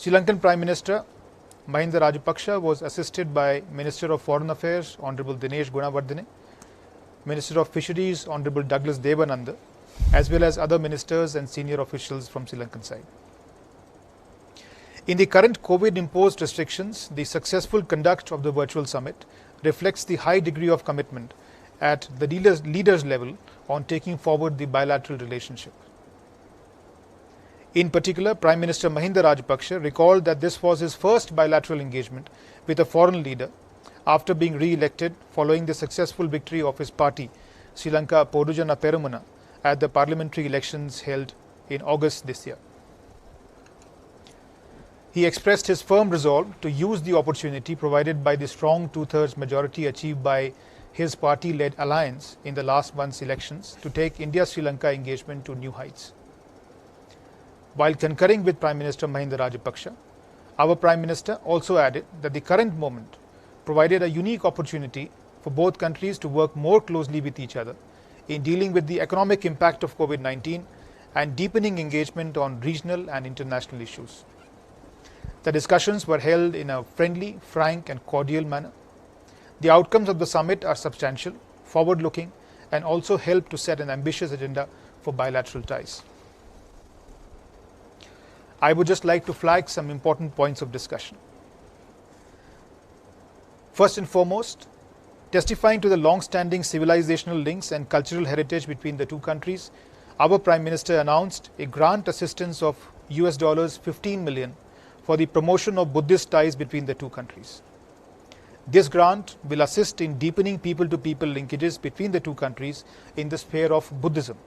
Sri Lankan Prime Minister Mahinda Rajapaksa was assisted by Minister of Foreign Affairs Honorable Dinesh Gunawardene, Minister of Fisheries Honorable Douglas Devananda, as well as other ministers and senior officials from Sri Lankan side. In the current COVID-imposed restrictions, the successful conduct of the virtual summit reflects the high degree of commitment at the leaders level on taking forward the bilateral relationship. In particular, Prime Minister Mahinda Rajapaksa recalled that this was his first bilateral engagement with a foreign leader after being re-elected following the successful victory of his party, Sri Lanka Podujana Peramuna, at the parliamentary elections held in August this year. He expressed his firm resolve to use the opportunity provided by the strong two-thirds majority achieved by his party-led alliance in the last month's elections to take India-Sri Lanka engagement to new heights. While concurring with Prime Minister Mahinda Rajapaksa, our Prime Minister also added that the current moment provided a unique opportunity for both countries to work more closely with each other in dealing with the economic impact of COVID-19 and deepening engagement on regional and international issues. The discussions were held in a friendly, frank and cordial manner. The outcomes of the summit are substantial, forward-looking and also help to set an ambitious agenda for bilateral ties. I would just like to flag some important points of discussion. First and foremost, testifying to the long-standing civilizational links and cultural heritage between the two countries, our Prime Minister announced a grant assistance of $15 million for the promotion of Buddhist ties between the two countries. This grant will assist in deepening people-to-people linkages between the two countries in the sphere of Buddhism,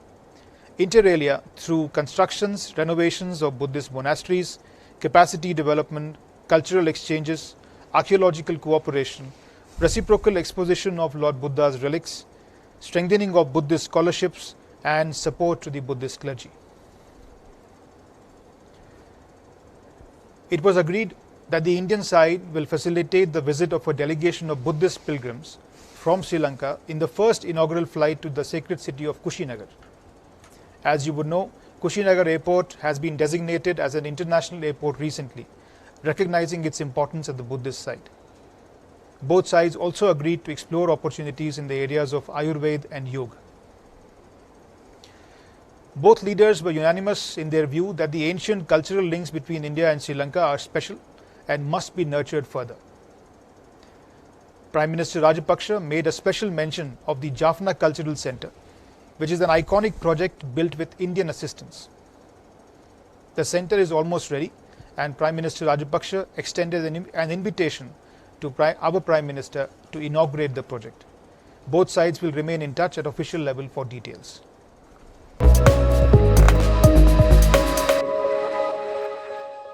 inter alia through constructions, renovations of Buddhist monasteries, capacity development, cultural exchanges, archaeological cooperation, reciprocal exposition of Lord Buddha's relics, strengthening of Buddhist scholarships and support to the Buddhist clergy. It was agreed that the Indian side will facilitate the visit of a delegation of Buddhist pilgrims from Sri Lanka in the first inaugural flight to the sacred city of Kushinagar. As you would know, Kushinagar Airport has been designated as an international airport recently, recognizing its importance at the Buddhist site. Both sides also agreed to explore opportunities in the areas of Ayurveda and Yoga. Both leaders were unanimous in their view that the ancient cultural links between India and Sri Lanka are special and must be nurtured further. Prime Minister Rajapaksa made a special mention of the Jaffna Cultural Centre, which is an iconic project built with Indian assistance. The centre is almost ready and Prime Minister Rajapaksa extended an invitation to our Prime Minister to inaugurate the project. Both sides will remain in touch at official level for details.